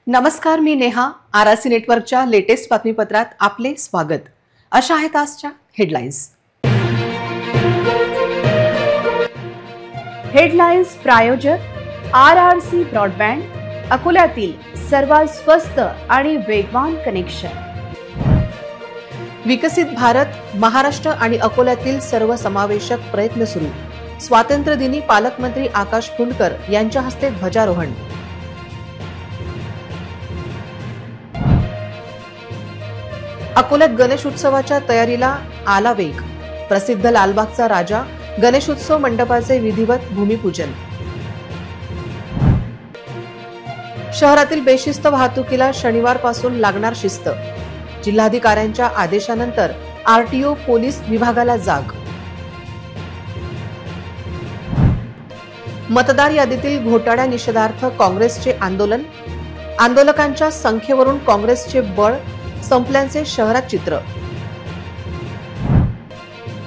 नमस्कार, मी नेहा. आरआरसी नेटवर्कच्या लेटेस्ट बातमीपत्रात आपले स्वागत. अशा आहेत आजच्या हेडलाईन्स. हेडलाईन्स प्रायोजक आरआरसी ब्रॉडबँड, अकोल्यातील सर्वात स्वस्त आणि वेगवान कनेक्शन. विकसित भारत, महाराष्ट्र आणि अकोल्यातील सर्वसमावेशक प्रयत्न सुरू. स्वातंत्र्य दिनी पालकमंत्री आकाश फुंडकर यांच्या हस्ते ध्वजारोहण. अकोल्यात गणेश उत्सवाच्या तयारीला आला वेग. प्रसिद्ध लालबागचा राजा गणेशोत्सव मंडपाचे विधिवत भूमिपूजन. शहरातील बेशिस्त वाहतुकीला शनिवारपासून लागणार शिस्त. जिल्हाधिकाऱ्यांच्या आदेशानंतर आरटीओ पोलीस विभागाला जाग. मतदार यादीतील घोटाळ्या निषेधार्थ काँग्रेसचे आंदोलन. आंदोलकांच्या संख्येवरून काँग्रेसचे बळ संपल्याचे शहरात चित्र.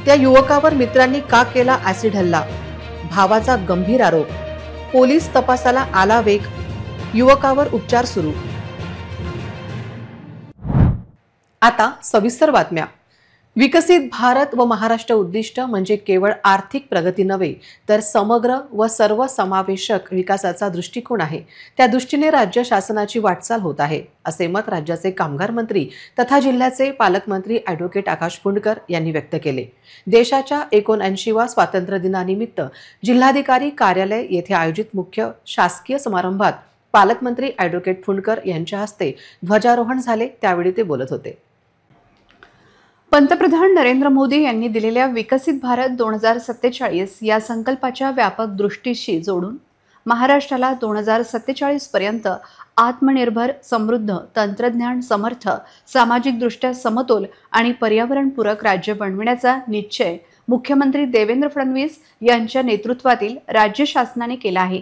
त्या युवकावर मित्रांनी का केला ऍसिड हल्ला? भावाचा गंभीर आरोप. पोलीस तपासाला आला वेग. युवकावर उपचार सुरू. आता सविस्तर बातम्या. विकसित भारत व महाराष्ट्र उद्दिष्ट म्हणजे केवळ आर्थिक प्रगती नव्हे, तर समग्र व सर्वसमावेशक विकासाचा दृष्टिकोन आहे. त्या दृष्टीने राज्य शासनाची वाटचाल होत आहे, असे मत राज्याचे कामगार मंत्री तथा जिल्ह्याचे पालकमंत्री ॲडव्होकेट आकाश फुंडकर यांनी व्यक्त केले. देशाच्या 79व्या स्वातंत्र्य दिनानिमित्त जिल्हाधिकारी कार्यालय येथे आयोजित मुख्य शासकीय समारंभात पालकमंत्री ॲडव्होकेट फुंडकर यांच्या हस्ते ध्वजारोहण झाले, त्यावेळी ते बोलत होते. पंतप्रधान नरेंद्र मोदी यांनी दिलेल्या विकसित भारत 2047 या संकल्पाच्या व्यापक दृष्टीशी जोडून महाराष्ट्राला 2047 पर्यंत आत्मनिर्भर, समृद्ध, तंत्रज्ञान समर्थ, सामाजिकदृष्ट्या समतोल आणि पर्यावरणपूरक राज्य बनविण्याचा निश्चय मुख्यमंत्री देवेंद्र फडणवीस यांच्या नेतृत्वातील राज्य शासनाने केला आहे.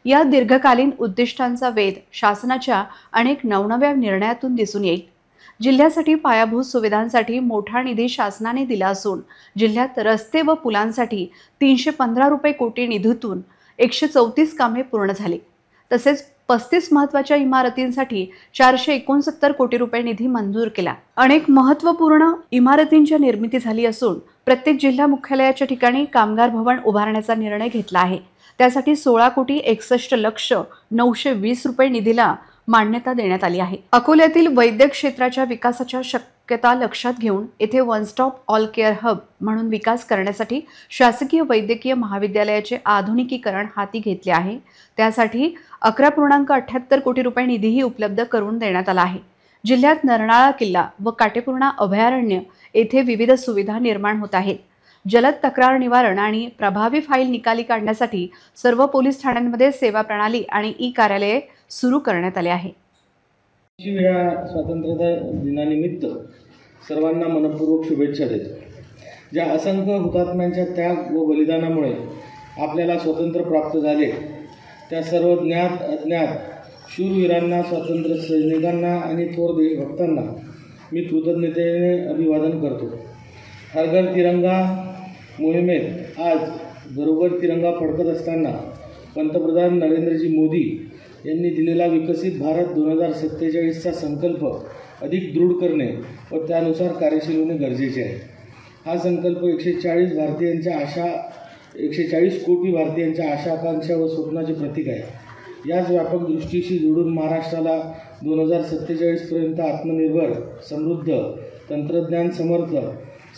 या दीर्घकालीन उद्दिष्टांचा वेध शासनाच्या अनेक नवनव्या निर्णयातून दिसून येईल. जिल्ह्यासाठी पायाभूत सुविधांसाठी मोठा निधी शासनाने दिला असून जिल्ह्यात रस्ते व पुलांसाठी 315 कोटी निधीतून 134 कामे पूर्ण झाली. तसेच 35 महत्त्वाच्या इमारतींसाठी 469 कोटी रुपये निधी मंजूर केला. अनेक महत्त्वपूर्ण इमारतींच्या निर्मिती झाली असून प्रत्येक जिल्हा मुख्यालयाच्या ठिकाणी कामगार भवन उभारण्याचा निर्णय घेतला आहे. त्यासाठी 16,61,920 रुपये निधीला मान्यता देण्यात आली आहे. अकोल्यातील वैद्यक क्षेत्राच्या विकासाच्या शक्यता लक्षात घेऊन येथे one stop all care hub म्हणून विकास करण्यासाठी शासकीय वैद्यकीय महाविद्यालयाचे आधुनिकीकरण हाती घेतले आहे. त्यासाठी 11.78 कोटी रुपये निधीही उपलब्ध करून देण्यात आला आहे. जिल्ह्यात नरनाळा किल्ला व काटेपूर्णा अभयारण्य येथे विविध सुविधा निर्माण होत आहेत. जलद तक्रार निवारण आणि प्रभावी फाईल निकाली काढण्यासाठी सर्व पोलीस ठाण्यांमध्ये सेवा प्रणाली आणि ई कार्यालये सुरू करण्यात आले आहे. स्वातंत्र्य दिनानिमित्त सर्वांना मनपूर्वक शुभेच्छा देतो. ज्या असंख्य हुतात्म्यांच्या त्याग व बलिदानामुळे आपल्याला स्वातंत्र्य प्राप्त झाले, त्या सर्व ज्ञात अज्ञात शूरवीरांना, स्वातंत्र्य सैनिकांना आणि थोर देशभक्तांना मी कृतज्ञतेने अभिवादन करतो. हर घर तिरंगा मोहिमेत आज घरोघर तिरंगा फडकत असताना पंतप्रधान नरेंद्रजी मोदी यांनी दिलेला विकसित भारत 2047चा संकल्प अधिक दृढ करणे व त्यानुसार कार्यशील होणे गरजेचे आहे. हा संकल्प 140 कोटी भारतीयांच्या आशा, आकांक्षा व स्वप्नाचे प्रतीक आहे. याच व्यापक दृष्टीशी जोडून महाराष्ट्राला 2047 पर्यंत आत्मनिर्भर, समृद्ध, तंत्रज्ञान समर्थ,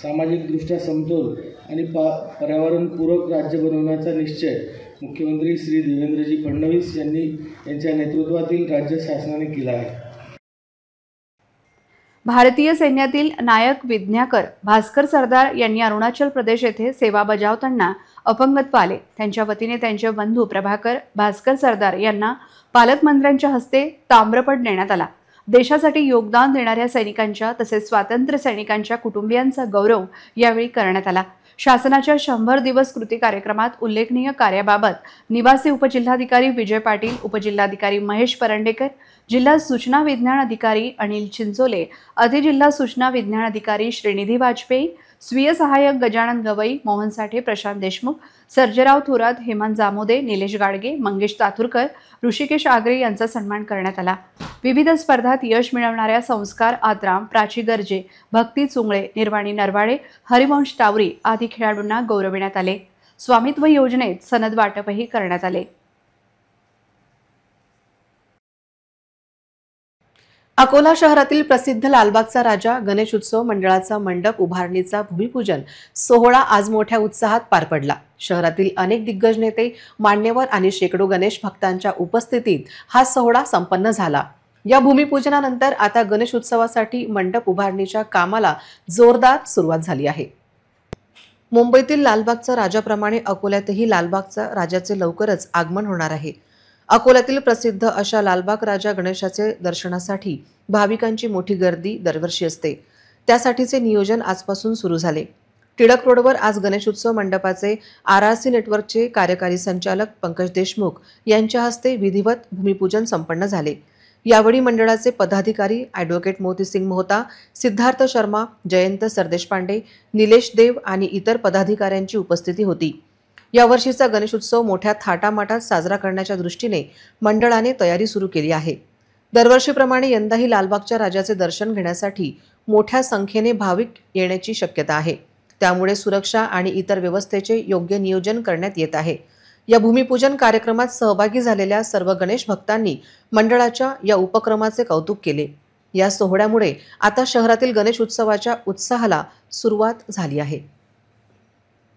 सामाजिकदृष्ट्या समतोल आणि पर्यावरणपूरक राज्य बनवण्याचा निश्चय मुख्यमंत्री श्री देवेंद्रजी फडणवीस यांच्या नेतृत्वातील राज्य शासनाने केला आहे. भारतीय सैन्यातील नायक विज्ञाकर भास्कर सरदार यांनी अरुणाचल प्रदेश येथे सेवा बजावताना अपंगत्व आले. त्यांच्या वतीने त्यांचे बंधू प्रभाकर भास्कर सरदार यांना पालकमंत्र्यांच्या हस्ते ताम्रपट देण्यात आला. देशासाठी योगदान देणाऱ्या सैनिकांच्या तसेच स्वातंत्र्य सैनिकांच्या कुटुंबियांचा गौरव यावेळी करण्यात आला. शासनाच्या 100 दिवस कृती कार्यक्रमात उल्लेखनीय कार्याबाबत निवासी उपजिल्हाधिकारी विजय पाटील, उपजिल्हाधिकारी महेश परंडेकर, जिल्हा सूचना विज्ञान अधिकारी अनिल चिंचोले, अधिजिल्हा सूचना विज्ञान अधिकारी श्रीनिधी वाजपेयी, स्वीय सहाय्यक गजानन गवई, मोहन साठे, प्रशांत देशमुख, सर्जेराव थोरात, हेमंत जामोदे, निलेश गाडगे, मंगेश ताथुरकर, ऋषिकेश आगरे यांचा सन्मान करण्यात आला। विविध स्पर्धात यश मिळवणाऱ्या संस्कार आत्राम, प्राची गर्जे, भक्ती चुंगळे, निर्वाणी नरवाडे, हरिवंश टावरी आदी खेळाडूंना गौरविण्यात आले। स्वामित्व योजनेत सनद वाटपही करण्यात आले। अकोला शहरातील प्रसिद्ध लालबागचा राजा गणेश उत्सव मंडळाचा मंडप उभारणीचा भूमिपूजन सोहळा आज मोठ्या उत्साहात पार पडला। शहरातील अनेक दिग्गज नेते, मान्यवर आणि शेकडो गणेश भक्तांच्या उपस्थितीत हा सोहळा संपन्न झाला। या भूमिपूजनानंतर आता गणेश उत्सवासाठी मंडप उभारणीच्या कामाला जोरदार सुरुवात झाली आहे। मुंबईतील लालबागचा राजाप्रमाणे अकोल्यातही लालबागचा राजाचे लवकरच आगमन होणार आहे। अकोल्यातील प्रसिद्ध अशा लालबाग राजा गणेशाचे दर्शनासाठी भाविकांची मोठी गर्दी दरवर्षी असते। त्यासाठीचे नियोजन आजपासून सुरू झाले। टिळक रोडवर आज गणेशोत्सव मंडपाचे आरआरसी नेटवर्कचे कार्यकारी संचालक पंकज देशमुख यांच्या हस्ते विधिवत भूमिपूजन संपन्न झाले। यावेळी मंडळाचे पदाधिकारी ॲडव्होकेट मोतीसिंग मोहता, सिद्धार्थ शर्मा, जयंत सरदेशपांडे, निलेश देव आणि इतर पदाधिकाऱ्यांची उपस्थिती होती। यावर्षीचा गणेशोत्सव मोठ्या थाटामाटात साजरा करण्याच्या दृष्टीने मंडळाने तयारी सुरू केली आहे। दरवर्षीप्रमाणे यंदाही लालबागच्या राजाचे दर्शन घेण्यासाठी मोठ्या संख्येने भाविक येण्याची शक्यता आहे। त्यामुळे सुरक्षा आणि इतर व्यवस्थेचे योग्य नियोजन करण्यात येत आहे। या भूमिपूजन कार्यक्रमात सहभागी झालेल्या सर्व गणेश भक्तांनी मंडळाच्या या उपक्रमाचे कौतुक केले। या सोहळ्यामुळे आता शहरातील गणेश उत्सवाच्या उत्साहाला सुरुवात झाली आहे।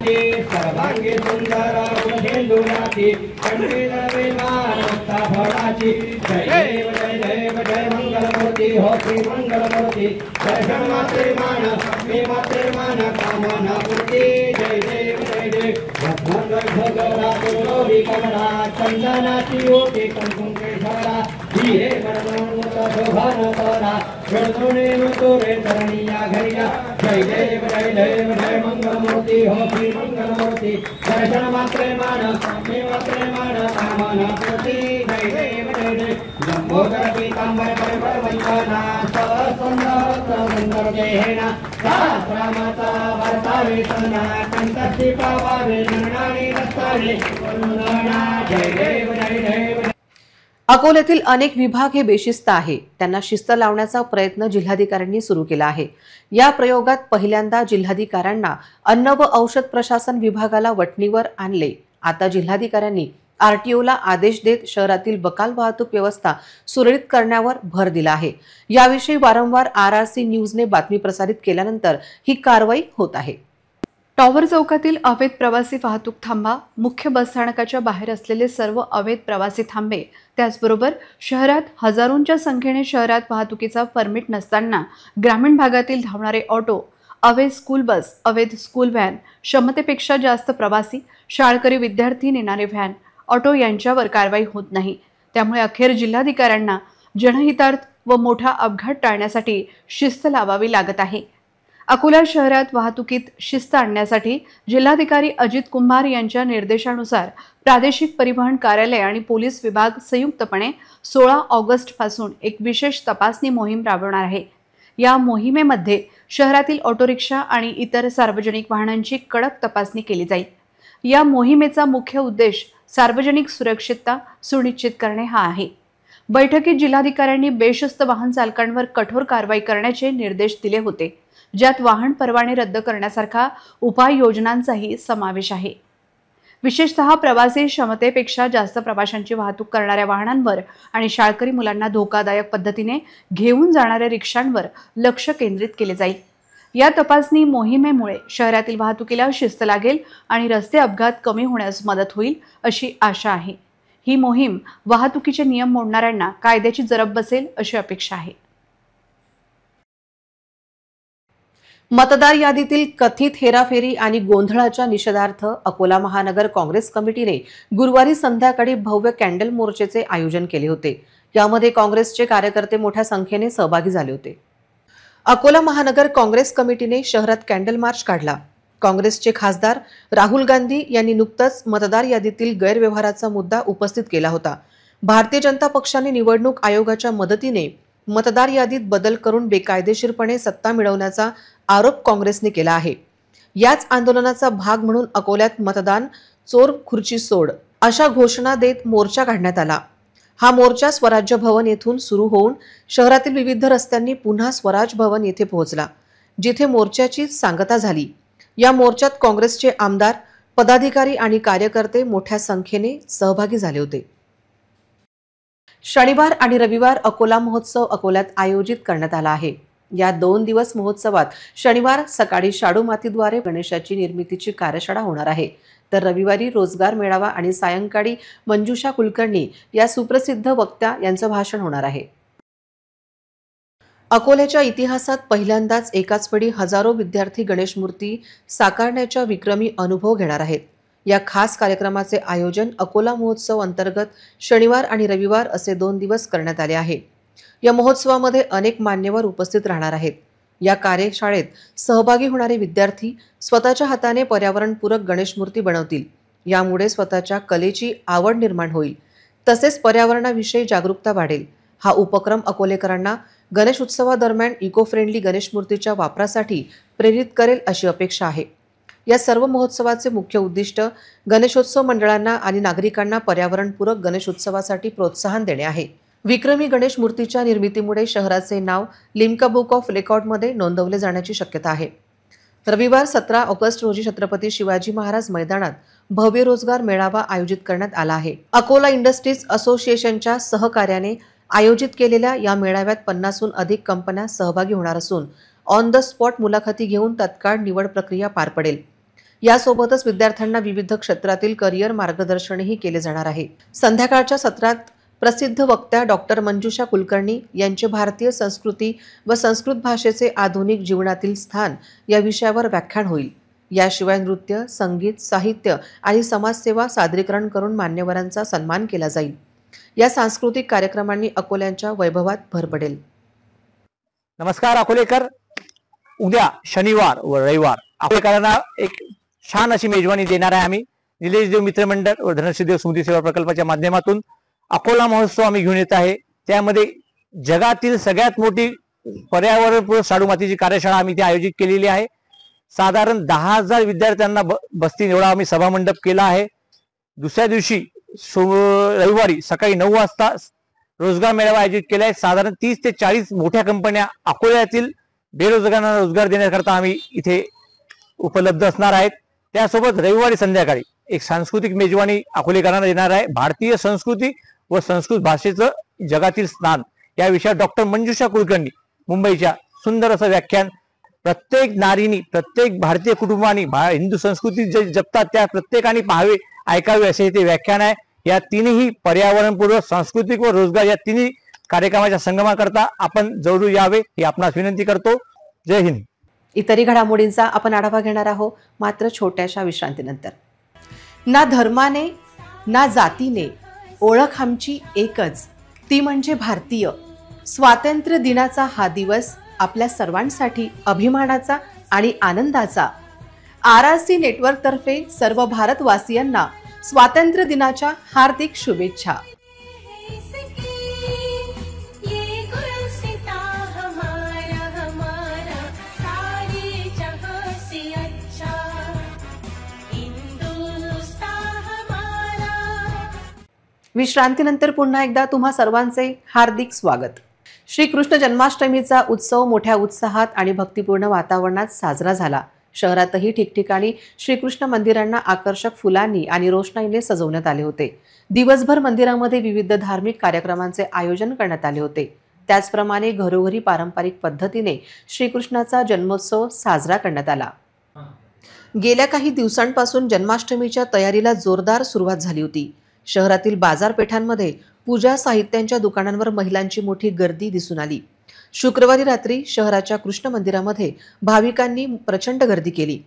सर्वांगी सुंदर उमेंदुराची पंडित विमानता फळाची जय देव जय देव जय मंगलमूर्ती हो श्री मंगलमूर्ती दर्शन मात्रे मान मे मात्रे मान कामना पूर्ती जय देव जय देव रत्नंदर भगरा गौरी कमला चंदनाची ओटी कुंकुम केशरा हिरे वर्णमुत शोभन तोरा गणुने मुतुरे तरणिया घरिया जय देव जय देव जय मंगलमूर्ती हो श्री मंगलमूर्ती दर्शन मात्रे मान मे मात्रे मान कामना पूर्ती जय देव जय देव लंबोदर पीतांबर परिमळ वंदना सुंदर सुंदर देहेना शास्त्रामता वर्तावे सना कंठस्थी पावावे नरणाने दत्ताने वंदना जय देव जय देव। अकोल्यातील अनेक विभाग हे बेशिस्त आहे, त्यांना शिस्त लावण्याचा प्रयत्न जिल्हाधिकाऱ्यांनी सुरू केला आहे। या प्रयोगात पहिल्यांदा जिल्हाधिकाऱ्यांना अन्न व औषध प्रशासन विभागाला वटणीवर आणले। आता जिल्हाधिकाऱ्यांनी आरटीओला आदेश देत शहरातील बकाल वाहतूक व्यवस्था सुरळीत करण्यावर भर दिला आहे। याविषयी वारंवार आरआरसी न्यूजने बातमी प्रसारित केल्यानंतर ही कारवाई होत आहे। टॉवर चौकातील अवैध प्रवासी वाहतूक थांबा, मुख्य बसस्थानकाच्या बाहेर असलेले सर्व अवैध प्रवासी थांबे, त्याचबरोबर शहरात हजारोंच्या संख्येने शहरात वाहतुकीचा परमिट नसताना ग्रामीण भागातील धावणारे ऑटो, अवैध स्कूल बस, अवैध स्कूल व्हॅन, क्षमतेपेक्षा जास्त प्रवासी, शाळकरी विद्यार्थी नेणारे व्हॅन, ऑटो यांच्यावर कारवाई होत नाही। त्यामुळे अखेर जिल्हाधिकाऱ्यांना जनहितार्थ व मोठा अपघात टाळण्यासाठी शिस्त लावावी लागत आहे। अकोला शहरात वाहतुकीत शिस्त आणण्यासाठी जिल्हाधिकारी अजित कुंभार यांच्या निर्देशानुसार प्रादेशिक परिवहन कार्यालय आणि पोलीस विभाग संयुक्तपणे 16 ऑगस्ट पासून एक विशेष तपासणी मोहीम राबवणार आहे। या मोहिमेमध्ये शहरातील ऑटो रिक्षा आणि इतर सार्वजनिक वाहनांची कडक तपासणी केली जाईल। या मोहिमेचा मुख्य उद्देश सार्वजनिक सुरक्षितता सुनिश्चित करणे हा आहे। बैठकीत जिल्हाधिकाऱ्यांनी बेशिस्त वाहन चालकांवर कठोर कारवाई करण्याचे निर्देश दिले होते, ज्यात वाहन परवाने रद्द करण्यासारखा उपाययोजनांचाही समावेश आहे। विशेषतः प्रवासी क्षमतेपेक्षा जास्त प्रवाशांची वाहतूक करणाऱ्या वाहनांवर आणि शाळकरी मुलांना धोकादायक पद्धतीने घेऊन जाणाऱ्या रिक्षांवर लक्ष केंद्रित केले जाईल। या तपासणी मोहिमेमुळे शहरातील वाहतुकीला शिस्त लागेल आणि रस्ते अपघात कमी होण्यास मदत होईल अशी आशा आहे। ही मोहीम वाहतुकीचे नियम मोडणाऱ्यांना कायद्याची जरब बसेल अशी अपेक्षा आहे। मतदार यादीतील कथित हेराफेरी आणि गोंधळाच्या निषेधार्थ अकोला महानगर काँग्रेस कमिटीने गुरुवारी संध्याकाळी भव्य कॅन्डल मोर्चाचे आयोजन केले होते। यामध्ये काँग्रेसचे कार्यकर्ते मोठ्या संख्येने सहभागी झाले होते। अकोला महानगर काँग्रेस कमिटीने शहरात कॅन्डल मार्च काढला। काँग्रेसचे खासदार राहुल गांधी यांनी नुकताच मतदार यादीतील गैरव्यवहाराचा मुद्दा उपस्थित केला होता। भारतीय जनता पक्षाने निवडणूक आयोगाच्या मदतीने मतदार यादीत बदल करून बेकायदेशीरपणे सत्ता मिळवण्याचा आरोप काँग्रेसने केला आहे। याच आंदोलनाचा भाग म्हणून अकोल्यात मतदान चोर खुर्ची सोड अशा घोषणा देत मोर्चा काढण्यात आला। हा मोर्चा स्वराज्य भवन येथून सुरू होऊन शहरातील विविध रस्त्यांनी पुन्हा स्वराज भवन येथे पोहोचला, जिथे मोर्चाची सांगता झाली। या मोर्चात काँग्रेसचे आमदार, पदाधिकारी आणि कार्यकर्ते मोठ्या संख्येने सहभागी झाले होते। शनिवार आणि रविवार अकोला महोत्सव अकोल्यात आयोजित करण्यात आला आहे। या 2 दिवस महोत्सवात शनिवार सकाळी शाडू मातीद्वारे गणेशाची निर्मितीची कार्यशाळा होणार आहे, तर रविवारी रोजगार मेळावा आणि सायंकाळी मंजुषा कुलकर्णी या सुप्रसिद्ध वक्त्या यांचं भाषण होणार आहे। अकोल्याच्या इतिहासात पहिल्यांदाच एकाच वेळी हजारो विद्यार्थी गणेश मूर्ती साकारण्याचा विक्रमी अनुभव घेणार आहेत। या खास कार्यक्रमाचे आयोजन अकोला महोत्सव अंतर्गत शनिवार आणि रविवार असे 2 दिवस करण्यात आले आहे। या महोत्सवामध्ये अनेक मान्यवर उपस्थित राहणार आहेत। या कार्यशाळेत सहभागी होणारे विद्यार्थी स्वतःच्या हाताने पर्यावरणपूरक गणेश मूर्ती बनवतील। यामुळे स्वतःच्या कलेची आवड निर्माण होईल, तसेच पर्यावरणाविषयी जागरूकता वाढेल। हा उपक्रम अकोलेकरांना गणेश उत्सवादरम्यान इको फ्रेंडली गणेश मूर्तीच्या वापरासाठी प्रेरित करेल अशी अपेक्षा आहे। या सर्व महोत्सवाचे मुख्य उद्दिष्ट गणेशोत्सव मंडळांना आणि नागरिकांना पर्यावरणपूरक गणेशोत्सवासाठी प्रोत्साहन देणे आहे। विक्रमी गणेश मूर्तीच्या निर्मितीमुळे शहराचे नाव लिम्का बुक ऑफ रेकॉर्डमध्ये नोंदवले जाण्याची शक्यता आहे। रविवार 17 ऑगस्ट रोजी छत्रपती शिवाजी महाराज मैदानात भव्य रोजगार मेळावा आयोजित करण्यात आला आहे। अकोला इंडस्ट्रीज असोसिएशनच्या सहकार्याने आयोजित केलेल्या या मेळाव्यात 50हून अधिक कंपन्या सहभागी होणार असून ऑन द स्पॉट मुलाखती घेऊन तत्काळ निवड प्रक्रिया पार पडेल। यासोबतच विद्यार्थ्यांना विविध क्षेत्रातील करिअर मार्गदर्शनही केले जाणार आहे। संध्याकाळच्या सत्रात प्रसिद्ध वक्त्या डॉक्टर मंजुषा कुलकर्णी यांचे भारतीय संस्कृती व संस्कृत भाषेचे आधुनिक जीवनातील स्थान या विषयावर व्याख्यान होईल। याशिवाय नृत्य, संगीत, साहित्य आणि समाजसेवा सादरीकरण करून मान्यवरांचा सन्मान केला जाईल। या सांस्कृतिक कार्यक्रमांनी अकोल्याच्या वैभवात भर पडेल। नमस्कार अकोलेकर, उद्या शनिवार व रविवार अकोलेकरांना एक छान अशी मेजवानी देणार आहे आम्ही। निलेश देव मित्र मंडळ व धनश्री देव स्मृती सेवा प्रकल्पाच्या माध्यमातून अकोला महोत्सव आम्ही घेऊन येत आहे। त्यामध्ये जगातील सगळ्यात मोठी पर्यावरणपूरक शाडू मातीची कार्यशाळा आम्ही इथे आयोजित केलेली आहे। साधारण 10,000 विद्यार्थ्यांना बसतील एवढा आम्ही सभामंडप केला आहे। दुसऱ्या दिवशी रविवारी सकाळी 9 वाजता रोजगार मेळावा आयोजित केला आहे। साधारण 30 ते 40 मोठ्या कंपन्या अकोल्यातील बेरोजगारांना रोजगार देण्याकरता आम्ही इथे उपलब्ध असणार आहेत। त्यासोबत रविवारी संध्याकाळी एक सांस्कृतिक मेजवानी अकोलेकरांना देणार आहे। भारतीय संस्कृती व संस्कृत भाषेचं जगातील स्थान या विषयात डॉक्टर मंजुषा कुलकर्णी मुंबईच्या सुंदर असं व्याख्यान प्रत्येक नारीनी, प्रत्येक भारतीय कुटुंबानी हिंदू संस्कृती जे जपतात त्या प्रत्येकाने पाहावे, ऐकावे असे ते व्याख्यान आहे। या तिन्ही पर्यावरणपूर्वक, सांस्कृतिक व रोजगार या तिन्ही कार्यक्रमाच्या संगमाकरता आपण जरूर यावे ही आपणास विनंती करतो। जय हिंद। इतरही घडामोडींचा आपण आढावा घेणार आहोत, मात्र छोट्याशा विश्रांतीनंतर। ना धर्माने ना जातीने ओळख आमची एकच, ती म्हणजे भारतीय। स्वातंत्र्य दिनाचा हा दिवस आपल्या सर्वांसाठी अभिमानाचा आणि आनंदाचा। RRC नेटवर्क तर्फे सर्व भारतवासियांना स्वातंत्र्य दिनाच्या हार्दिक शुभेच्छा। विश्रांतीनंतर पुन्हा एकदा तुम्हा सर्वांचे हार्दिक स्वागत। श्रीकृष्ण जन्माष्टमीचा उत्सव मोठ्या उत्साहात आणि भक्तिपूर्ण वातावरणात साजरा झाला। शहरातही ठिकठिकाणी श्रीकृष्ण मंदिरांना आकर्षक फुलांनी आणि रोषणाईने सजवण्यात आले होते। दिवसभर मंदिरामध्ये विविध धार्मिक कार्यक्रमांचे आयोजन करण्यात आले होते। त्याचप्रमाणे घरोघरी पारंपरिक पद्धतीने श्रीकृष्णाचा जन्मोत्सव साजरा करण्यात आला। गेल्या काही दिवसांपासून जन्माष्टमीच्या तयारीला जोरदार सुरुवात झाली होती। शहरातील बाजारपेठांमध्ये पूजा साहित्यांच्या दुकानांवर महिलांची मोठी गर्दी दिसून आली। शुक्रवारी रात्री शहराच्या कृष्ण मंदिरामध्ये भाविकांनी प्रचंड गर्दी केली।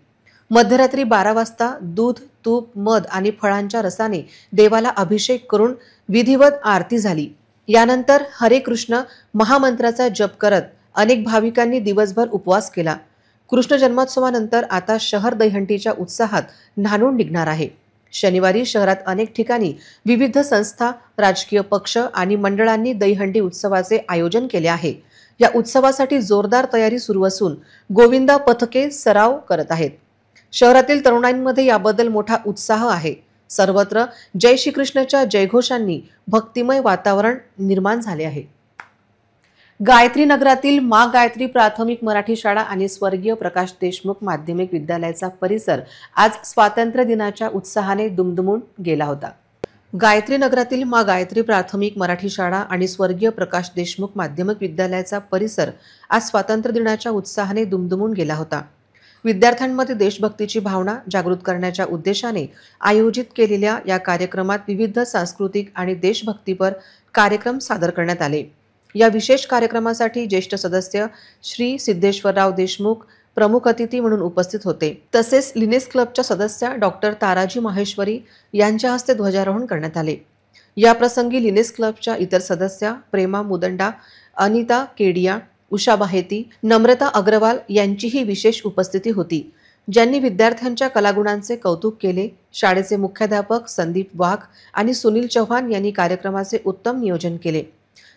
मध्यरात्री 12 वाजता दूध, तूप, मध आणि फळांच्या रसाने देवाला अभिषेक करून विधिवत आरती झाली। यानंतर हरे कृष्ण महामंत्राचा जप करत अनेक भाविकांनी दिवसभर उपवास केला। कृष्ण जन्मोत्सवानंतर आता शहर दहीहंडीच्या उत्साहात न्हाणून निघणार आहे। शनिवारी शहरात अनेक ठिकाणी विविध संस्था, राजकीय पक्ष आणि मंडळांनी दहीहंडी उत्सवाचे आयोजन केले आहे. या उत्सवासाठी जोरदार तयारी सुरू असून गोविंदा पथके सराव करत आहेत. शहरातील तरुणांमध्ये याबद्दल मोठा उत्साह आहे. सर्वत्र जय श्रीकृष्णच्या जयघोषांनी भक्तिमय वातावरण निर्माण झाले आहे. गायत्री नगरातील मा गायत्री प्राथमिक मराठी शाळा आणि स्वर्गीय प्रकाश देशमुख माध्यमिक विद्यालयाचा परिसर आज स्वातंत्र्य दिनाच्या उत्साहाने दुमदुमून गेला होता. गायत्री नगरातील मा गायत्री प्राथमिक मराठी शाळा आणि स्वर्गीय प्रकाश देशमुख माध्यमिक विद्यालयाचा परिसर आज स्वातंत्र्य दिनाच्या उत्साहाने दुमदुमून गेला होता. विद्यार्थ्यांमध्ये देशभक्तीची भावना जागृत करण्याच्या उद्देशाने आयोजित केलेल्या या कार्यक्रमात विविध सांस्कृतिक आणि देशभक्तीपर कार्यक्रम सादर करण्यात आले. या विशेष कार्यक्रमासाठी ज्येष्ठ सदस्य श्री सिद्धेश्वरराव देशमुख प्रमुख अतिथी म्हणून उपस्थित होते. तसेच लिनेस क्लबच्या सदस्या डॉक्टर ताराजी माहेश्वरी यांच्या हस्ते ध्वजारोहण करण्यात आले. या प्रसंगी लिनेस क्लबच्या इतर सदस्या प्रेमा मुदंडा, अनिता केडिया, उषा बाहेती, नम्रता अग्रवाल यांचीही विशेष उपस्थिती होती, ज्यांनी विद्यार्थ्यांच्या कलागुणांचे कौतुक केले. शाळेचे मुख्याध्यापक संदीप वाघ आणि सुनील चव्हाण यांनी कार्यक्रमाचे उत्तम नियोजन केले.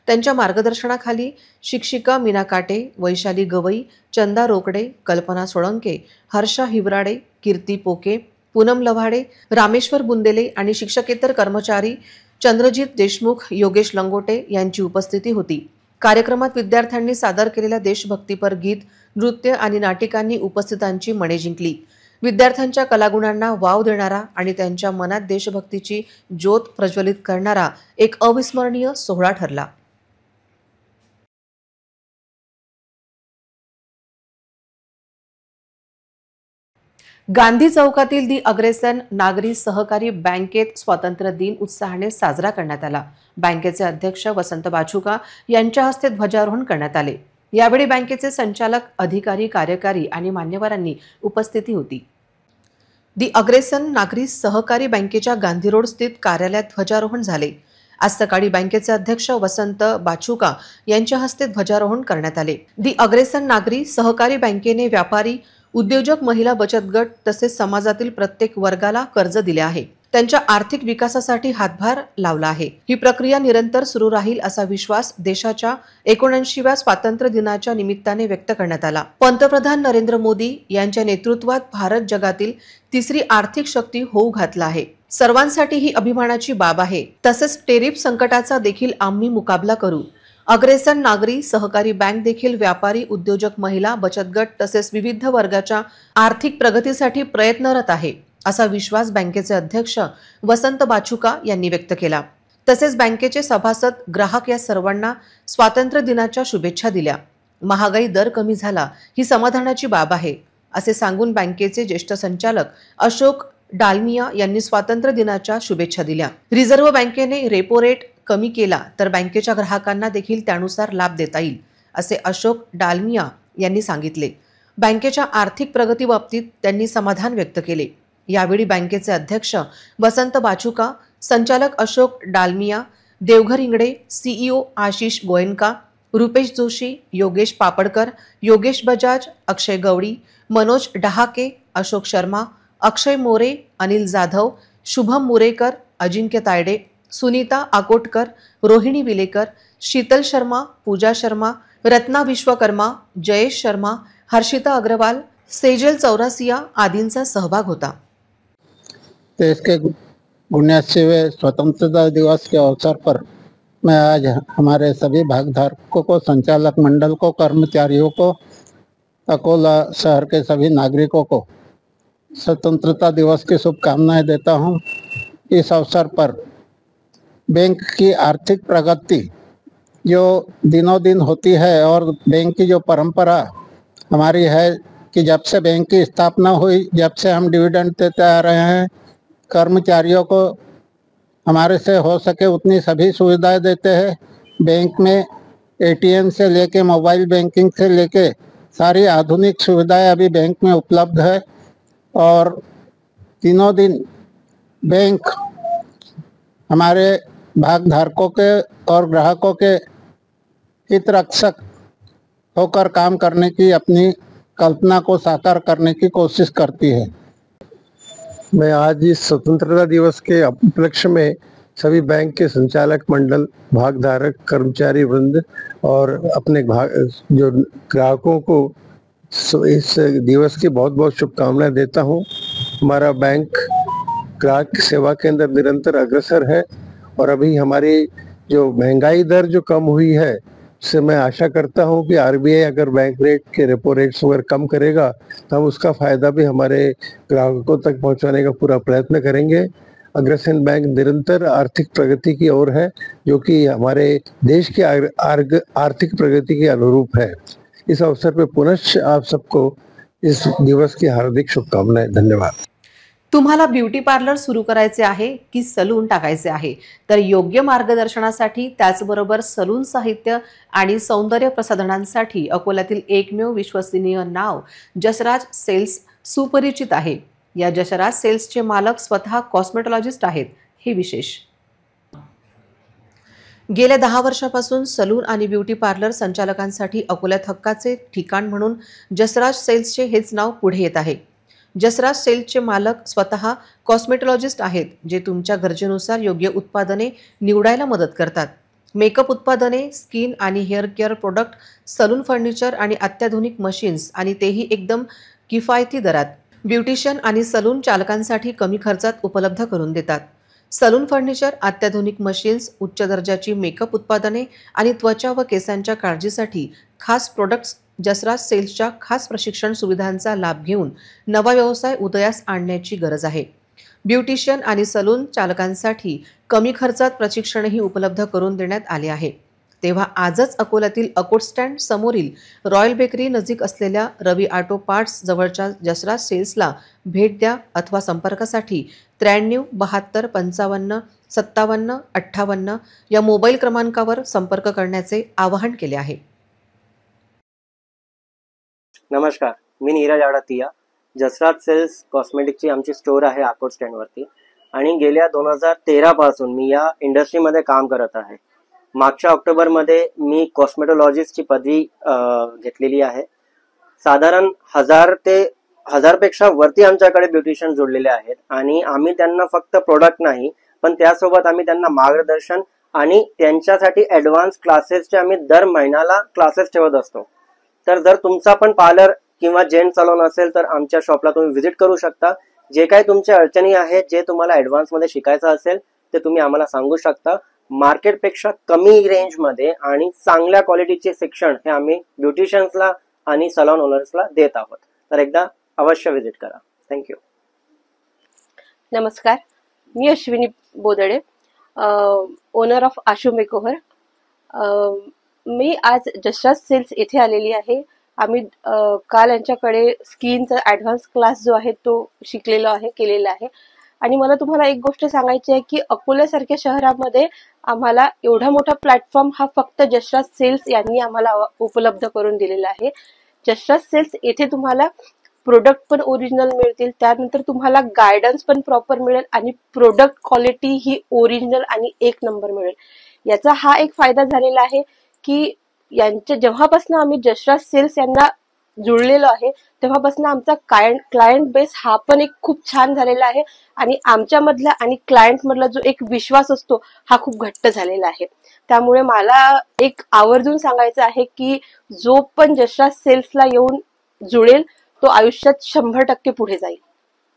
त्यांच्या मार्गदर्शनाखाली शिक्षिका मीना काटे, वैशाली गवई, चंदा रोकडे, कल्पना सोळंके, हर्षा हिवराडे, कीर्ती पोके, पूनम लव्हाडे, रामेश्वर बुंदेले आणि शिक्षकेतर कर्मचारी चंद्रजीत देशमुख, योगेश लंगोटे यांची उपस्थिती होती. कार्यक्रमात विद्यार्थ्यांनी सादर केलेल्या देशभक्तीपर गीत, नृत्य आणि नाटिकांनी उपस्थितांची मने जिंकली. विद्यार्थ्यांच्या कलागुणांना वाव देणारा आणि त्यांच्या मनात देशभक्तीची ज्योत प्रज्वलित करणारा एक अविस्मरणीय सोहळा ठरला. गांधी चौकातील दि अग्रेसन नागरी सहकारी बँकेत स्वातंत्र्य दिन उत्साहाने साजरा करण्यात आला. बँकेचे अध्यक्ष वसंत बाचुका यांच्या हस्ते ध्वजारोहण करण्यात आले. यावेळी बँकेचे संचालक, अधिकारी, कार्यकारी आणि मान्यवरांनी उपस्थिती होती. दि अग्रेसन नागरी सहकारी बँकेच्या गांधी रोड स्थित कार्यालयात ध्वजारोहण झाले. आज सकाळी बँकेचे अध्यक्ष वसंत बाचुका यांच्या हस्ते ध्वजारोहण करण्यात आले. दि अग्रेसन नागरी सहकारी बँकेने व्यापारी, उद्योजक, महिला बचत गट तसेच समाजातील प्रत्येक वर्गाला कर्ज दिले आहे. त्यांच्या आर्थिक विकासासाठी हातभार लावला आहे. ही प्रक्रिया निरंतर सुरू राहील असा विश्वास देशाच्या 79व्या स्वातंत्र्य दिनाच्या निमित्ताने व्यक्त करण्यात आला. पंतप्रधान नरेंद्र मोदी यांच्या नेतृत्वात भारत जगातील तिसरी आर्थिक शक्ती होऊ घातला आहे. सर्वांसाठी ही अभिमानाची बाब आहे. तसेच टेरिफ संकटाचा देखील आम्ही मुकाबला करू. अग्रेसन नागरी सहकारी बँक देखील व्यापारी, उद्योजक, महिला बचत गट तसेच विविध वर्गाच्या आर्थिक प्रगतीसाठी प्रयत्नरत आहे असा विश्वास बँकेचे अध्यक्ष वसंत बाचुका यांनी व्यक्त केला. तसेच बँकेचे सभासद, ग्राहक या सर्वांना स्वातंत्र्य दिनाच्या शुभेच्छा दिल्या. महागाई दर कमी झाला ही समाधानाची बाब आहे असे सांगून बँकेचे ज्येष्ठ संचालक अशोक डालमिया यांनी स्वातंत्र्य दिनाच्या शुभेच्छा दिल्या. रिझर्व्ह बँकेने रेपो रेट कमी केला तर बँकेच्या ग्राहकांना देखील त्यानुसार लाभ देता येईल असे अशोक डालमिया यांनी सांगितले. बँकेच्या आर्थिक प्रगतीबाबतीत त्यांनी समाधान व्यक्त केले. यावेळी बँकेचे अध्यक्ष वसंत बाचुका, संचालक अशोक डालमिया, देवघर इंगडे, सीईओ आशिष गोयनका, रुपेश जोशी, योगेश पापडकर, योगेश बजाज, अक्षय गवडी, मनोज डहाके, अशोक शर्मा, अक्षय मोरे, अनिल जाधव, शुभम मुरेकर, अजिंक्य तायडे, सुनीता आकोटकर, रोहिणी विलेकर, शीतल शर्मा, पूजा शर्मा, रत्ना विश्वकर्मा, जयेश शर्मा, हर्षिता अग्रवाल, सेजल चौरासिया आदींचा सहभाग होता. देश के 79वें स्वतंत्रता दिवस के अवसर पर मैं आज हमारे सभी भागधारकों को, संचालक मंडल को, कर्मचारियों को, अकोला शहर के सभी नागरिकों को स्वतंत्रता दिवस की शुभकामनाएं देता हूं. इस अवसर पर बैंक की आर्थिक प्रगति जो दिनों दिन होती है और बैंक की जो परंपरा हमारी है कि जब से बैंक की स्थापना हुई, जब से हम डिविडेंड देते आ रहे हैं, कर्मचारियों को हमारे से हो सके उतनी सभी सुविधाएं देते हैं. बैंक में एटीएम से लेके मोबाइल बैंकिंग से लेके सारी आधुनिक सुविधाएं अभी बैंक में उपलब्ध है और तीनों दिन बैंक हमारे भागधारकों के और ग्राहकों के हित रक्षक होकर काम करने की, अपनी कल्पना को साकार करने की कोशिश करती है. मैं आज इस स्वतंत्रता दिवस के उपलक्ष्य में सभी बैंक के संचालक मंडल, भागधारक, कर्मचारी वृंद और अपने जो ग्राहकों को इस दिवस की बहुत बहुत शुभकामनाएं देता हूं। हमारा बैंक ग्राहक सेवा के अंदर निरंतर अग्रसर है और अभी हमारी जो महंगाई दर जो कम हुई है, उससे मैं आशा करता हूं कि आरबीआई अगर बैंक रेट के रेपो रेट्स अगर कम करेगा तो हम उसका फायदा भी हमारे ग्राहकों तक पहुंचाने का पूरा प्रयत्न करेंगे। अग्रसेन बैंक निरंतर आर्थिक प्रगति की ओर है, जो कि हमारे देश की आर्थिक प्रगति के अनुरूप है। इस अवसर पर पुनश्च आप सबको इस दिवस की हार्दिक शुभकामनाएं। धन्यवाद। तुम्हाला ब्युटी पार्लर सुरू करायचे आहे की सलून टाकायचे आहे, तर योग्य मार्गदर्शनासाठी त्याचबरोबर सलून साहित्य आणि सौंदर्य प्रसाधनांसाठी अकोल्यातील एकमेव विश्वसनीय नाव जसराज सेल्स सुपरिचित आहे। या जसराज सेल्सचे मालक स्वतः कॉस्मेटॉलॉजिस्ट आहेत, हे विशेष। गेल्या 10 वर्षापासून सलून आणि ब्युटी पार्लर संचालकांसाठी अकोल्यात हक्काचे ठिकाण म्हणून जसराज सेल्सचे हेच नाव पुढे येत आहे। जसराज सेल्सचे मालक स्वतः कॉस्मेटॉलॉजिस्ट आहेत, जे तुमच्या गरजेनुसार योग्य उत्पादने निवडायला मदत करतात। मेकअप उत्पादने, स्किन आणि hair care product, salon furniture आणि अत्याधुनिक मशीन्स, आणि तेही एकदम किफायती दरात ब्युटिशियन आणि सलून चालकांसाठी कमी खर्चात उपलब्ध करून देतात। सलून फर्निचर, अत्याधुनिक मशीन्स, उच्च दर्जाची मेकअप उत्पादने आणि त्वचा व केसांच्या काळजीसाठी खास प्रोडक्ट्स जसराज सेल्सच्या खास प्रशिक्षण सुविधांचा लाभ घेऊन नवा व्यवसाय उदयास आणण्याची गरज आहे। ब्युटिशियन आणि सलून चालकांसाठी कमी खर्चात प्रशिक्षणही उपलब्ध करून देण्यात आले आहे। तेव्हा आजच अकोल्यातील अकोट स्टँड समोरील रॉयल बेकरी नजीक असलेल्या रवी ऑटो पार्ट्स जवळच्या जसराज सेल्सला भेट द्या अथवा संपर्कासाठी 93 72 55 57 58 या मोबाईल क्रमांकावर संपर्क करण्याचे आवाहन केले आहे। नमस्कार, मी नीरज आडतिया। जसराज सेल्स कॉस्मेटिकची आमची स्टोर आहे अकोट स्टँडवरती आणि गेल्या 2013 पासून मी या इंडस्ट्रीमध्ये काम करत आहे। मागच्या ऑक्टोबरमध्ये मी कॉस्मेटॉलॉजिस्टची पदवी घेतलेली आहे। साधारण 1000 ते 1000 पेक्षा वरती आमच्याकडे ब्युटिशियन जोडलेले आहेत आणि आम्ही त्यांना फक्त प्रोडक्ट नाही, पण त्यासोबत आम्ही त्यांना मार्गदर्शन आणि त्यांच्यासाठी ॲडव्हान्स क्लासेसचे आम्ही दर महिन्याला क्लासेस ठेवत असतो। तर जर तुमचा पण पार्लर किंवा जेंट्स सलून असेल तर आमच्या शॉपला तुम्ही व्हिजिट करू शकता। जे काही तुमच्या अडचणी आहेत, जे तुम्हाला ॲडव्हान्समध्ये शिकायचं असेल ते तुम्ही आम्हाला सांगू शकता। मार्केटपेक्षा कमी रेंजमध्ये आणि चांगल्या क्वालिटीचे शिक्षण हे आम्ही ब्युटिशियन्सला आणि सलून ओनर्सला देत आहोत। तर एकदा अवश्य व्हिजिट करा। थँक्यू। नमस्कार, मी Ashwini Bodade, owner of Ashu makeover. मी आज जसराज सेल्स येथे आलेली आहे। आम्ही काल यांच्याकडे स्किनचा ॲडव्हान्स क्लास जो आहे तो केलेला आहे आणि मला तुम्हाला एक गोष्ट सांगायची आहे की अकोल्यासारख्या शहरामध्ये आम्हाला एवढा मोठा प्लॅटफॉर्म हा फक्त जसराज सेल्स यांनी आम्हाला उपलब्ध करून दिलेला आहे। जसराज सेल्स येथे तुम्हाला प्रोडक्ट पण ओरिजिनल मिळतील, त्यानंतर तुम्हाला गायडन्स पण प्रॉपर मिळेल आणि प्रोडक्ट क्वालिटी ही ओरिजिनल आणि 1 नंबर मिळेल। याचा हा एक फायदा झालेला आहे की जेव्हापासून आम्ही जसराज सेल्स यांना जुळलेलो आहे तेव्हापासून आमचा क्लायंट बेस हा पण एक खूप छान झालेला आहे आणि आमच्यामधला आणि क्लायंट मधला जो एक विश्वास असतो हा खूप घट्ट झालेला आहे। त्यामुळे मला एक आवर्जून सांगायचं आहे की जो पण जसराज सेल्सला येऊन जुळेल तो आयुष्यात 100% पुढे जाईल।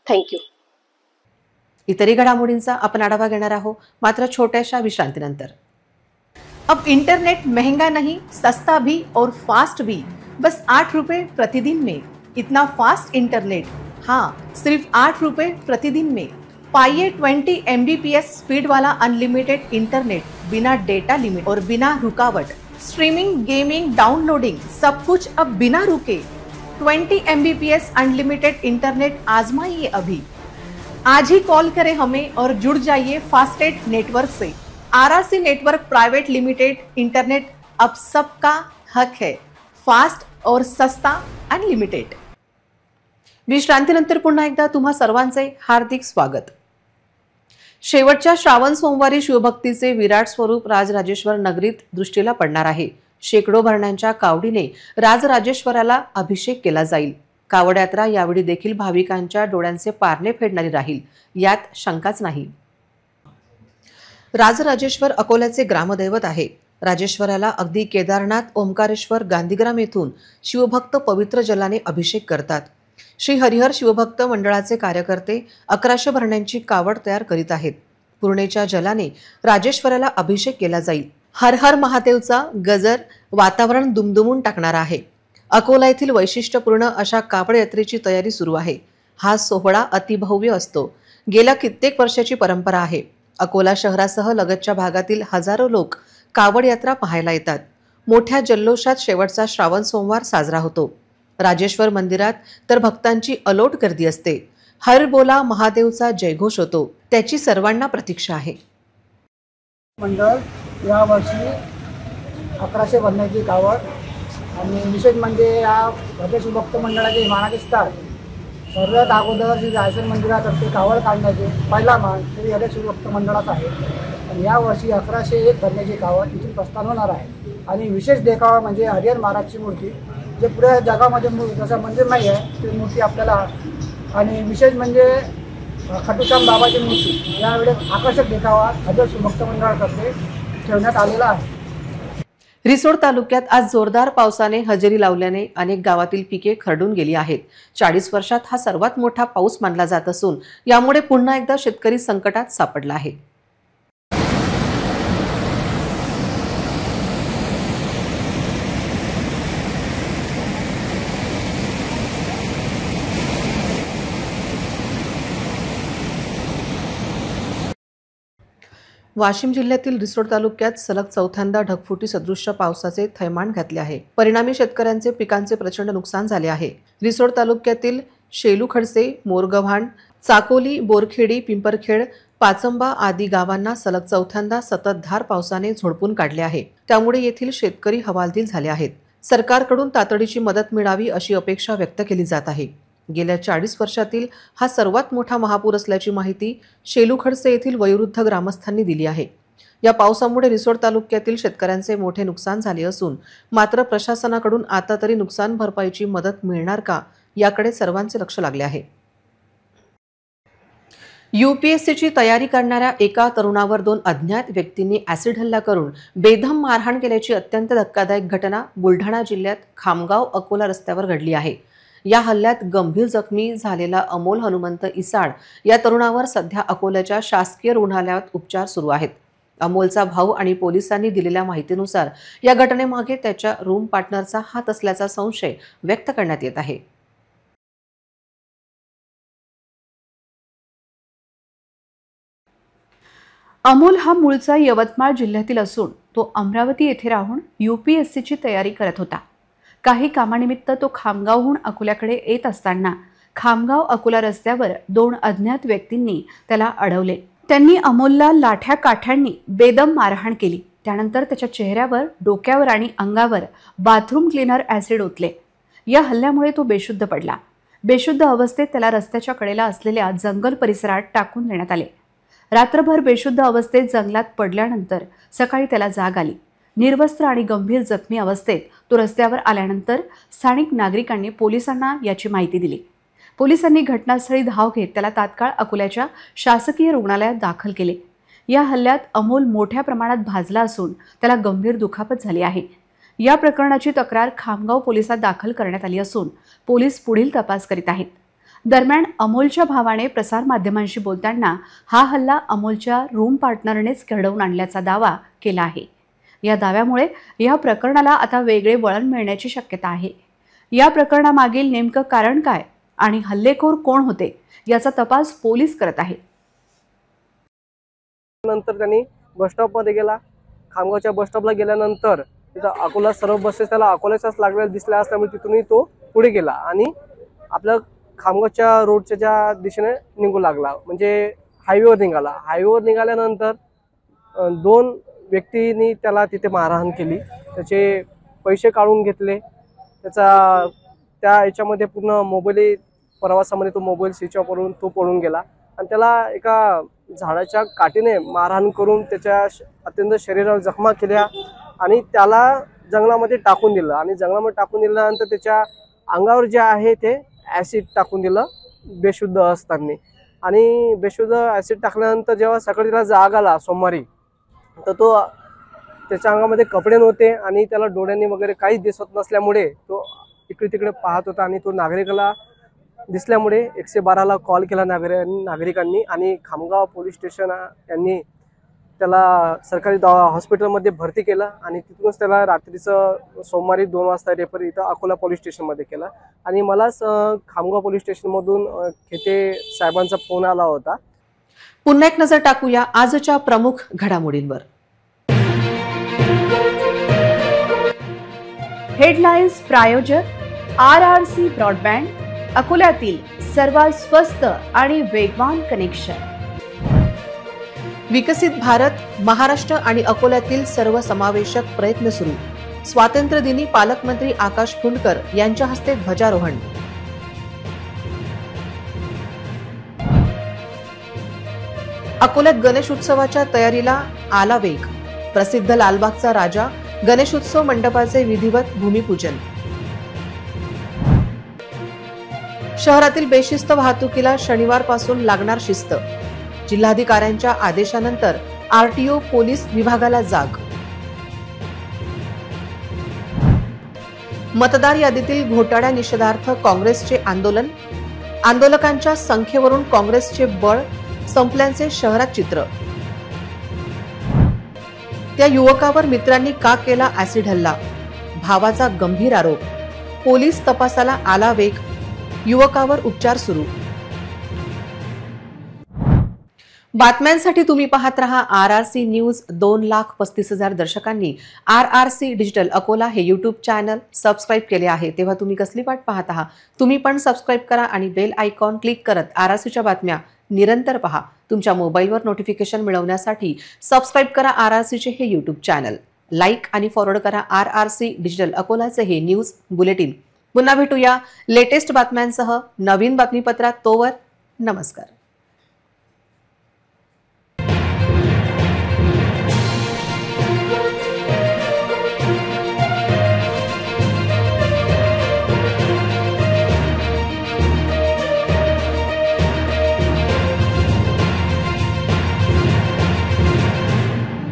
थँक्यू। इतरही घडामोडींचा आपण आढावा घेणार आहोत, मात्र छोट्याशा विश्रांतीनंतर। अब इंटरनेट महंगा नहीं, सस्ता भी और फास्ट भी, बस 8 रुपए प्रतिदिन में। इतना फास्ट इंटरनेट, हाँ सिर्फ 8 रुपए प्रतिदिन में। पाइए 20 MBPS स्पीड वाला अनलिमिटेड इंटरनेट, बिना डेटा लिमिट और बिना रुकावट। स्ट्रीमिंग, गेमिंग, डाउनलोडिंग सब कुछ अब बिना रुके। 20 MBPS अनलिमिटेड इंटरनेट आजमाइए अभी। आज ही कॉल करें हमें और जुड़ जाइए फास्टेड नेटवर्क से। RRC network private limited internet अब सबका हक है, फास्ट और सस्ता अनलिमिटेड। विश्रांतीनंतर पुन्हा एकदा तुम्हा सर्वांचे हार्दिक स्वागत। शेवटच्या श्रावण सोमवारी शिवभक्तीचे विराट स्वरूप राजराजेश्वर नगरीत दृष्टीला पडणार आहे। शेकडो भरण्यांच्या कावडीने राजराजेश्वराला अभिषेक केला जाईल। कावड यात्रा यावेळी देखील भाविकांच्या डोळ्यांचे पारणे फेडणारी राहील, यात शंकाच नाही. राजराजेश्वर अकोल्याचे ग्रामदैवत आहे. राजेश्वराला अगदी केदारनाथ, ओंकारेश्वर, गांधीग्राम येथून शिवभक्त पवित्र जलाने अभिषेक करतात. श्री हरिहर शिवभक्त मंडळाचे कार्यकर्ते 1100 भरण्यांची कावड तयार करीत आहेत. पूर्णेच्या जलाने राजेश्वराला अभिषेक केला जाईल. हर हर महादेवचा गजर वातावरण दुमदुमून टाकणारा आहे. अकोला येथील वैशिष्ट्यपूर्ण अशा कावड यात्रेची तयारी सुरू आहे. हा सोहळा अतिभव्य असतो. गेल्या कित्येक वर्षाची परंपरा आहे. अकोला शहरासह लगतच्या भागातील हजारो लोक कावड यात्रा पाहायला येतात. मोठ्या जल्लोषात शेवटचा श्रावण सोमवार साजरा होतो. राजेश्वर मंदिरात तर भक्तांची अलोट गर्दी असते. हर बोला महादेवचा जयघोष होतो. त्याची सर्वांना प्रतीक्षा आहे. मंडळ यावर्षी 1100 भरण्याची कावड आणि विशेष म्हणजे या राजेश्वर भक्त मंडळाचे मानाचे स्थान सर्वात अगोदर श्री राजेश्वर मंदिरातर्फे कावड काढण्याचे पहिला मान श्री राजेश्वर भक्त मंडळाचा आहे. आणि यावर्षी 1101 भरण्याची कावड इथून प्रस्थान होणार आहे. आणि विशेष देखावा म्हणजे हरिहर महाराजची मूर्ती, जे पुढे जगामध्ये जसं मंदिर नाही आहे ती मूर्ती आपल्याला, आणि विशेष म्हणजे खटुश्याम बाबाची मूर्ती यावेळेस आकर्षक देखावा राजेश्वर भक्त मंडळातर्फे ठेवण्यात आलेला आहे. रिसोड तालुक्यात आज जोरदार पावसाने हजेरी लावल्याने अनेक गावातील पिके खरडून गेली आहेत. 40 वर्षात हा सर्वात मोठा पाऊस मानला जात असून यामुळे पुन्हा एकदा शेतकरी संकटात सापडला आहे. वाशिम जिल्ह्यातील रिसोड तालुक्यात सलग चौथ्यांदा ढगफुटी सदृश्य पावसाचे थैमान घातले आहे. परिणामी शेतकऱ्यांचे पिकांचे प्रचंड नुकसान झाले आहे. रिसोड तालुक्यातील शेलू खडसे, मोरगव्हाण, चाकोली, बोरखेडी, पिंपरखेड, पाचंबा आदी गावांना सलग चौथ्यांदा सततधार पावसाने झोडपून काढले आहे. त्यामुळे येथील शेतकरी हवालदिल झाले आहेत. सरकारकडून तातडीची मदत मिळावी अशी अपेक्षा व्यक्त केली जात आहे. गेल्या 40 वर्षातील हा सर्वात मोठा महापूर असल्याची माहिती शेलू खडसे येथील वयोवृद्ध ग्रामस्थांनी दिली आहे. या पावसामुळे रिसोड तालुक्यातील शेतकऱ्यांचे मोठे नुकसान झाले असून मात्र प्रशासनाकडून आता तरी नुकसान भरपाईची मदत मिळणार का याकडे सर्वांचे लक्ष लागले आहे. यूपीएससीची तयारी करणाऱ्या एका तरुणावर 2 अज्ञात व्यक्तींनी ॲसिड हल्ला करून बेदम मारहाण केल्याची अत्यंत धक्कादायक घटना बुलढाणा जिल्ह्यात खामगाव अकोला रस्त्यावर घडली आहे. या हल्ल्यात गंभीर जखमी झालेला अमोल हनुमंत इसाड या तरुणावर सध्या अकोल्याच्या शासकीय रुग्णालयात उपचार सुरू आहेत. अमोलचा भाऊ आणि पोलिसांनी दिलेल्या माहितीनुसार या घटनेमागे त्याच्या रूम पार्टनरचा हात असल्याचा संशय व्यक्त करण्यात येत आहे. अमोल हा मूळचा यवतमाळ जिल्ह्यातील असून तो अमरावती येथे राहून यूपीएससीची तयारी करत होता. काही कामानिमित्त तो खामगावहून अकोल्याकडे येत असताना खामगाव अकोला रस्त्यावर 2 अज्ञात व्यक्तींनी त्याला अडवले. त्यांनी अमोलला लाठ्या काठ्यांनी बेदम मारहाण केली. त्यानंतर त्याच्या चेहऱ्यावर, डोक्यावर आणि अंगावर बाथरूम क्लीनर ॲसिड ओतले. या हल्ल्यामुळे तो बेशुद्ध पडला. बेशुद्ध अवस्थेत त्याला रस्त्याच्या कडेला असलेल्या जंगल परिसरात टाकून देण्यात आले. रात्रभर बेशुद्ध अवस्थेत जंगलात पडल्यानंतर सकाळी त्याला जाग आली. निर्वस्त्र आणि गंभीर जखमी अवस्थेत तो रस्त्यावर आल्यानंतर स्थानिक नागरिकांनी पोलिसांना याची माहिती दिली. पोलिसांनी घटनास्थळी धाव घेत त्याला तात्काळ अकोल्याच्या शासकीय रुग्णालयात दाखल केले. या हल्ल्यात अमोल मोठ्या प्रमाणात भाजला असून त्याला गंभीर दुखापत झाली आहे. या प्रकरणाची तक्रार खामगाव पोलिसात दाखल करण्यात आली असून पोलीस पुढील तपास करीत आहेत. दरम्यान अमोलच्या भावाने प्रसारमाध्यमांशी बोलताना हा हल्ला अमोलच्या रूम पार्टनरनेच घडवून आणल्याचा दावा केला आहे. या दाव्यामुळे या प्रकरणाला आता वेगळे वळण मिळण्याची शक्यता आहे. या प्रकरणामागील नेमकं कारण काय आणि हल्लेखोर कोण होते याचा तपास पोलीस करत आहेत. नंतर त्यांनी बस स्टॉपमध्ये गेला. खामगावच्या बस स्टॉपला गेल्यानंतर तिथं अकोला सर्व बसेस त्याला अकोल्याच्याच लागलेल्या दिसल्या असल्यामुळे तिथूनही तो पुढे गेला आणि आपल्या खामगावच्या रोडच्या ज्या दिशेने निघू लागला, म्हणजे हायवेवर निघाला. हायवेवर निघाल्यानंतर 2 व्यक्तींनी त्याला तिथे मारहाण केली. त्याचे पैसे काढून घेतले. त्या याच्यामध्ये पूर्ण मोबाईल प्रवासामध्ये तो मोबाईल स्विच ऑफ करून तो पळून गेला आणि त्याला एका झाडाच्या काठीने मारहाण करून त्याच्या अत्यंत शरीरावर जखमा केल्या आणि त्याला जंगलामध्ये टाकून दिलं. आणि जंगलामध्ये टाकून दिल्यानंतर त्याच्या अंगावर जे आहे ते ॲसिड टाकून दिलं बेशुद्ध असताना. आणि बेशुद्ध ॲसिड टाकल्यानंतर जेव्हा सकाळी त्याला जाग आला सोमवारी, तर तो त्याच्या अंगामध्ये कपडे नव्हते आणि त्याला डोळ्यांनी वगैरे काहीच दिसत नसल्यामुळे तो इकडे तिकडे पाहत होता. आणि तो नागरिकाला दिसल्यामुळे 112ला कॉल केला नागरिकांनी आणि खामगाव पोलीस स्टेशन यांनी त्याला सरकारी हॉस्पिटलमध्ये भरती केलं. आणि तिथूनच त्याला रात्रीचं सोमवारी 2 वाजता रेफर इथं अकोला पोलीस स्टेशनमध्ये केलं. आणि मलाच खामगाव पोलीस स्टेशनमधून खेते साहेबांचा फोन आला होता. पुन्हा एक नजर टाकूया आजच्या प्रमुख घडामोडींवर. हेडलाईन्स प्रायोजक RRC ब्रॉडबँड, अकोल्यातील सर्वात स्वस्त आणि वेगवान कनेक्शन. विकसित भारत, महाराष्ट्र आणि अकोल्यातील सर्वसमावेशक प्रयत्न सुरू. स्वातंत्र्य दिनी पालकमंत्री आकाश फुंडकर यांच्या हस्ते ध्वजारोहण. अकोल्यात गणेश उत्सवाच्या तयारीला आला वेग. प्रसिद्ध लालबागचा राजा गणेशोत्सव मंडपाचे विधिवत भूमिपूजन. शहरातील बेशिस्त वाहतुकीला शनिवारपासून लागणार शिस्त. जिल्हाधिकाऱ्यांच्या आदेशानंतर RTO पोलीस विभागाला जाग. मतदार यादीतील घोटाळ्या निषेधार्थ काँग्रेसचे आंदोलन. आंदोलकांच्या संख्येवरून काँग्रेसचे बळ संपल्याचे शहरात चित्र. त्या युवकावर मित्रांनी का केला ऍसिड हल्ला, भावाचा गंभीर आरोप. पोलीस तपासाला आला वेग. युवकावर उपचार सुरू. बातम्यांसाठी तुम्ही पाहत रहा RRC news. 2,35,000 दर्शकांनी RRC digital Akola हे YouTube चॅनल सबस्क्राईब केले आहे. तेव्हा तुम्ही कसली वाट पाहत आहात? तुम्ही पण सबस्क्राईब करा आणि बेल आयकॉन क्लिक करत RRCच्या बातम्या निरंतर पहा. तुमच्या मोबाईलवर नोटिफिकेशन मिळवण्यासाठी सबस्क्राईब करा RRCचे हे YouTube चॅनल. लाईक आणि फॉरवर्ड करा RRC डिजिटल अकोलाचे हे न्यूज बुलेटिन. पुन्हा भेटूया लेटेस्ट बातम्यांसह नवीन बातमीपत्रात. तोवर नमस्कार.